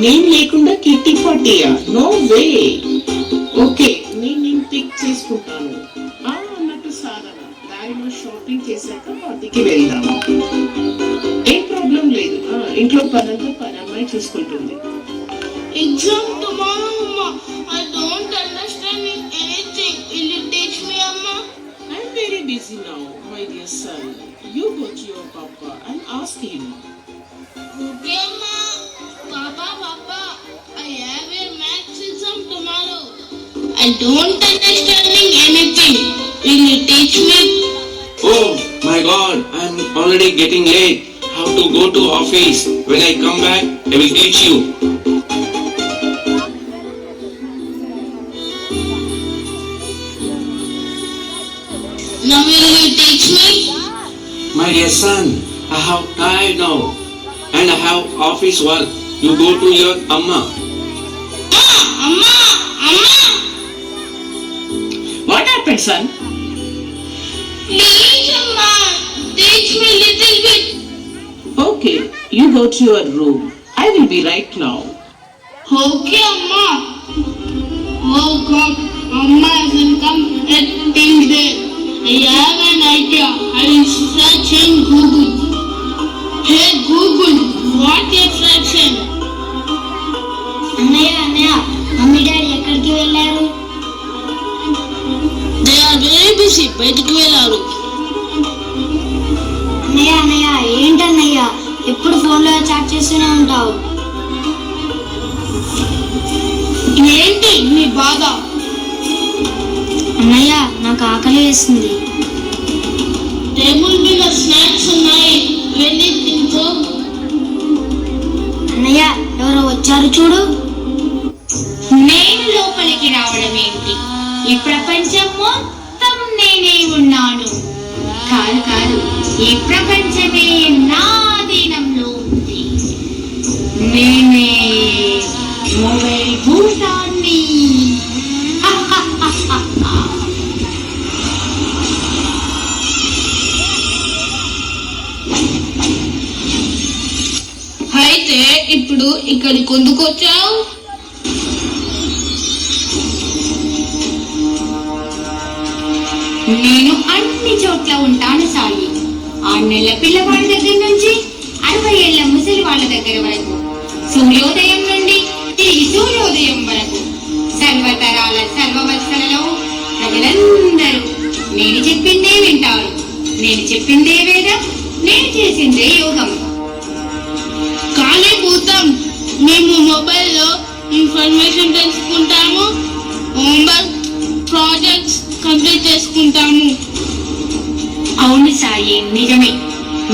నేను లేకుండా కిట్టి పార్టీయా? No way. ఓకే, నేను పిక్ చేసుకుంటాను. అన్నట్టు సాధన దారిలో షాపింగ్ చేశాక పార్టీకి వెళ్దాము. ఏం ప్రాబ్లం లేదు. ఇంట్లో పనంతా పని అమ్మాయి చూసుకుంటుంది. Exam tomorrow, Amma. I don't understand anything. Will you teach me, Amma? I'm very busy now, my dear son. You go to your papa and ask him. Okay, Amma. Papa, I have a maths exam tomorrow. I don't understanding anything. Will you teach me? Oh my God, I'm already getting late. How to go to office? When I come back, I will teach you. Now will you teach me? My dear son, I have tired now and I have office work. You go to your Amma. Amma! What happened, son? Please, Amma. Teach me little bit. Okay, you go to your room. I will be right now. Okay, Amma. Oh God, Amma hasn't come at Tuesday. I have an idea. I will search in Google. Hey Google, what is fraction? అన్నయ్య mummy daddy ఎక్కడికి వెళ్ళారు? They are very busy. బయటికి వెళ్ళారు. అన్నయ్య ఏంటన్నయ్య ఎప్పుడు ఫోన్లో chat చేస్తూనే ఉంటావు? ఏంటి నీ బాధ? అన్నయ్య నాకు ఆకలి వేస్తుంది. టేబుల్ మీద స్నాక్స్ ఉన్నాయి, వెళ్ళి తింటూ. అన్నయ్య ఎవరో వచ్చారు చూడు. నేను లోపలికి రావడం ఏంటి? ఈ ప్రపంచం మొత్తం నేనే ఉన్నాను. కాదు, ఈ ప్రపంచమే నా అధీనంలో ఉంది. నేనే మొబైల్ భూతాన్ని. అయితే ఇప్పుడు ఇక్కడికి ఎందుకు వచ్చావు? నేను అన్ని చోట్ల ఉంటాను సాయి. 6 నెలల పిల్లవాడి దగ్గర నుంచి 60 ఏళ్ల ముసలి వాళ్ళ దగ్గర వరకు, సూర్యోదయం నుండి తిరిగి సూర్యోదయం వరకు, సర్వతరాల సర్వవత్సలలో ప్రజలందరూ నేను చెప్పిందే వింటారు. నేను చెప్పిందే వేదం, నేను చేసిందే యోగం. కానీ భూతం, మేము మొబైల్లో ఇన్ఫర్మేషన్ తెలుసుకుంటాము, హోంవర్క్ ప్రాజెక్ట్స్ కంప్లీట్ చేసుకుంటాము. అవును సాయి, నిజమే.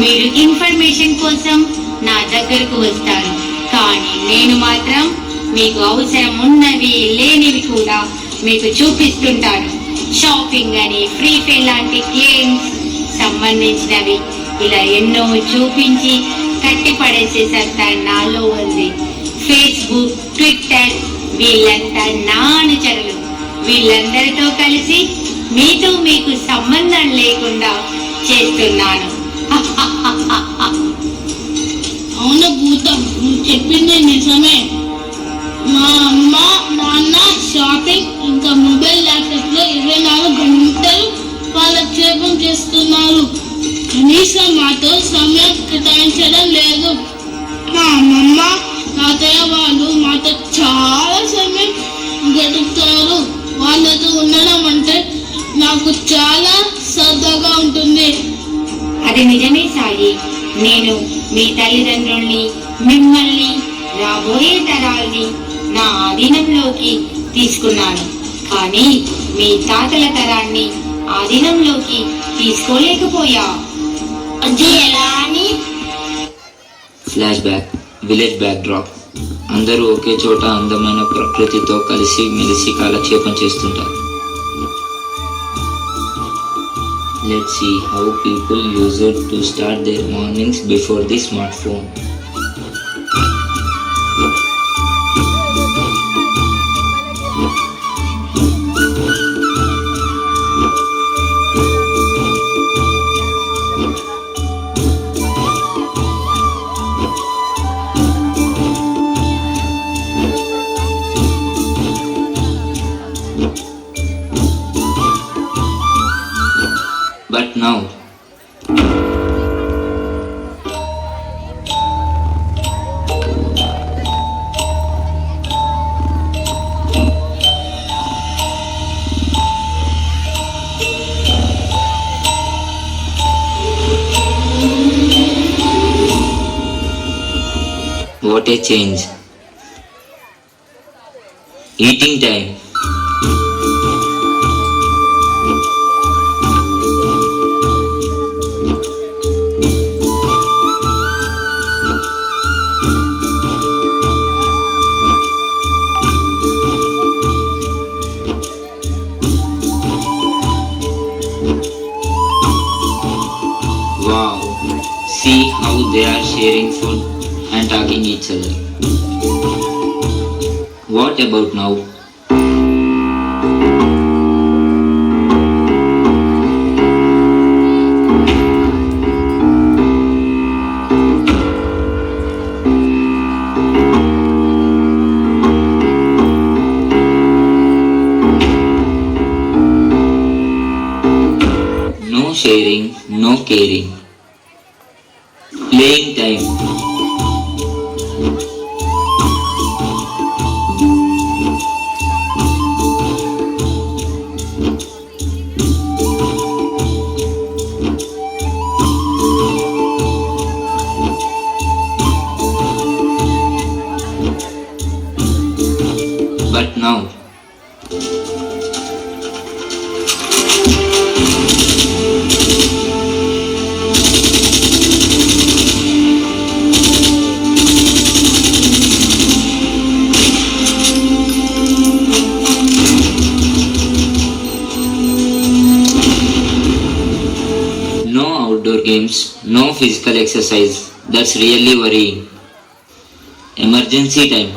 మీరు ఇన్ఫర్మేషన్ కోసం నా దగ్గరకు వస్తారు, కానీ నేను మాత్రం మీకు అవసరం ఉన్నవి లేనివి కూడా మీకు చూపిస్తుంటాను. షాపింగ్ అని, ఫ్రీ ఫైర్ లాంటి గేమ్స్ సంబంధించినవి ఇలా ఎన్నో చూపించి కట్టిపడేసే సత్తా నాలో ఉంది. ఫేస్బుక్, ట్విట్టర్ వీళ్ళంతా నా అనుచరులు. వీళ్ళందరితో కలిసి మీతో మీకు సంబంధం లేకుండా చేస్తున్నాను. అవును భూతం, నువ్వు చెప్పింది నిజమే. మా అమ్మ నాన్న షాపింగ్ ఇంకా మొబైల్ ల్యాప్టాప్ లో 24 గంటలు కాలక్షేపం చేస్తున్నారు. కనీసం మాతో సమయం కేటాయించడం లేదు. మా అమ్మమ్మ తాతయ్య వాళ్ళు మాతో చాలా సమయం గడుపుతారు. వాళ్ళతో ఉండడం అంటే నాకు చాలా సరదాగా ఉంటుంది. అది నిజమే సాయి. నేను మీ తల్లిదండ్రుల్ని, మిమ్మల్ని, రాబోయే తరాల్ని నా ఆధీనంలోకి తీసుకున్నాను, కానీ మీ తాతల తరాన్ని ఆధీనంలోకి తీసుకోలేకపోయా. అది ఎలా అని? Flash back, village back drop. అందరూ ఒకే చోట అందమైన ప్రకృతితో కలిసి మెలిసి కాలక్షేపం చేస్తుంటారు. Let's see how people use it to start their mornings before the smartphone. What a change. Eating time. Wow, see how they are sharing food and talking each other. What about now? No sharing, no caring. Playing time. But now, no outdoor games, no physical exercise. That's really worrying. Emergency time.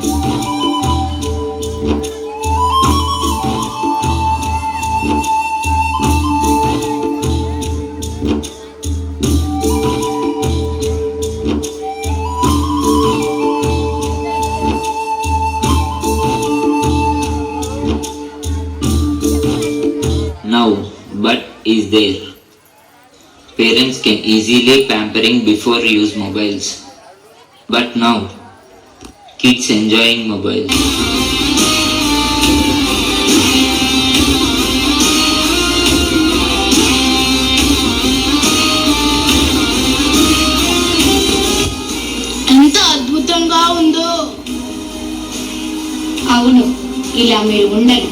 Now, but is there? Parents can easily pampering before use mobiles. But now, kids enjoying mobiles. ఎంత అద్భుతంగా ఉందో. అవును, ఇలా మీరు ఉండరు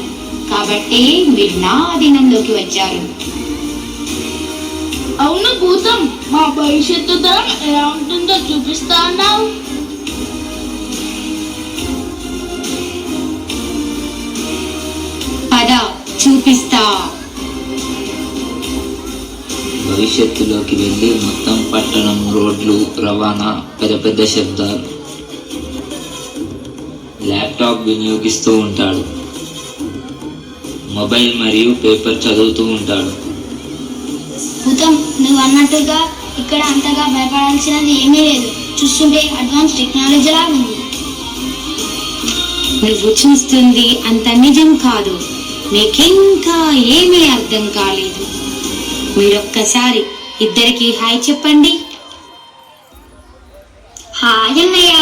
కాబట్టి మీరు నా అధీనంలోకి వచ్చారు. అవును భూతం, మా భవిష్యత్తు తరం ఎలా ఉంటుందో చూపిస్తా అన్నావు. పద చూపిస్తా. భవిష్యత్తులోకి వెళ్ళి మొత్తం పట్టణం, రోడ్లు, రవాణా, పెద్ద పెద్ద శబ్దాలు. ల్యాప్టాప్ వినియోగిస్తూ ఉంటాడు. మొబైల్ మరియు పేపర్ చదువుతూ ఉంటాడు. భూతం, నువ్వు అన్నట్టుగా ఇక్కడ అంతగా భయపడాల్సినది ఏమీ లేదు. చూస్తుంటే అడ్వాన్స్ టెక్నాలజీలా ఉంది. నువ్వు చూస్తుంది అంత నిజం కాదు. నీకింకా ఏమీ అర్థం కాలేదు. మీరొక్కసారి ఇద్దరికి హాయ్ చెప్పండి. హాయ్ అన్నయ్య.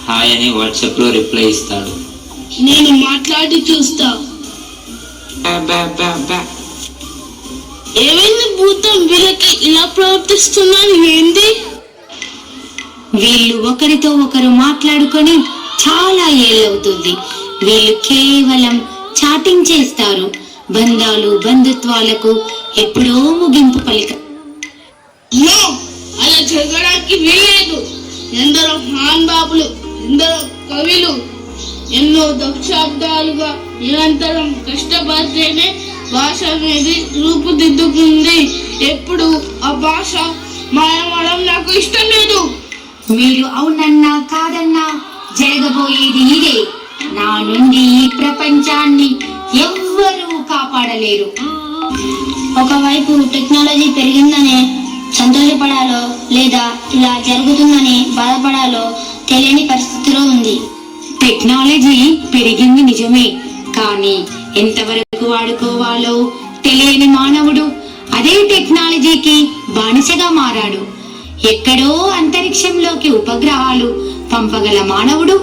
హాయ్ అని వాట్సాప్లో రిప్లై ఇస్తాడు. నేను మాట్లాడి చూస్తా. ఏమైంది భూతం, వీళ్ళకి ఇలా ప్రవర్తిస్తున్నాను ఏంది? వీళ్ళు ఒకరితో ఒకరు మాట్లాడుకొని చాలా ఏళ్ళవుతుంది. వీళ్ళు కేవలం చాటింగ్ చేస్తారు. బంధాలు, బంధుత్వాలకు ఎప్పుడో ముగింపు పలిక. నో, అలా జరగడానికి వీలేదు. ఎందరో మహానుభావులు, ఎందరో కవులు ఎన్నో దశాబ్దాలుగా నిరంతరం కష్టపడితేనే భాష అనేది రూపుదిద్దుకుంది. ఎప్పుడు ఆ భాష మాయమవడం నాకు ఇష్టం లేదు. మీరు అవునన్నా కాదన్నా జరగబోయేది ఇదే. నా నుండి ఈ ప్రపంచాన్ని ఎవ్వరూ కాపాడలేరు. ఒకవైపు టెక్నాలజీ పెరిగిందనే సంతోషపడాలో లేదా ఇలా జరుగుతుందని బాధపడాలో తెలియని పరిస్థితిలో ఉంది. టెక్నాలజీ పెరిగింది నిజమే, కానీ ఎంతవరకు వాడుకోవాలో తెలియని మానవుడు అదే టెక్నాలజీకి బానిసగా మారాడు. ఎక్కడో అంతరిక్షంలోకి ఉపగ్రహాలు పంపగల మానవుడు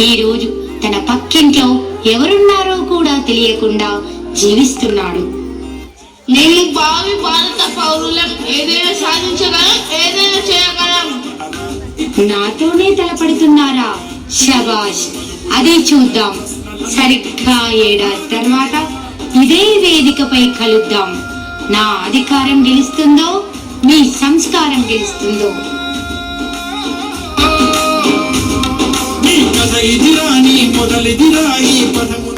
ఈ రోజు తన పక్కింట్లో ఎవరున్నారో కూడా తెలియకుండా జీవిస్తున్నాడు. మేము భావి భారత పౌరులం. ఏదైనా సాధించగలం, ఏదైనా చేయగలం. నాతోనే తలపడుతున్నారా? శబాష్, అదే చూద్దాం. సరిగ్గా 7 ఏడాది తర్వాత ఇదే వేదికపై కలుద్దాం. నా అధికారం గెలుస్తుందో, మీ సంస్కారం గెలుస్తుందో. నీ కథ ఇదిరా, నీ మొదలిదిరా, ఈ పదము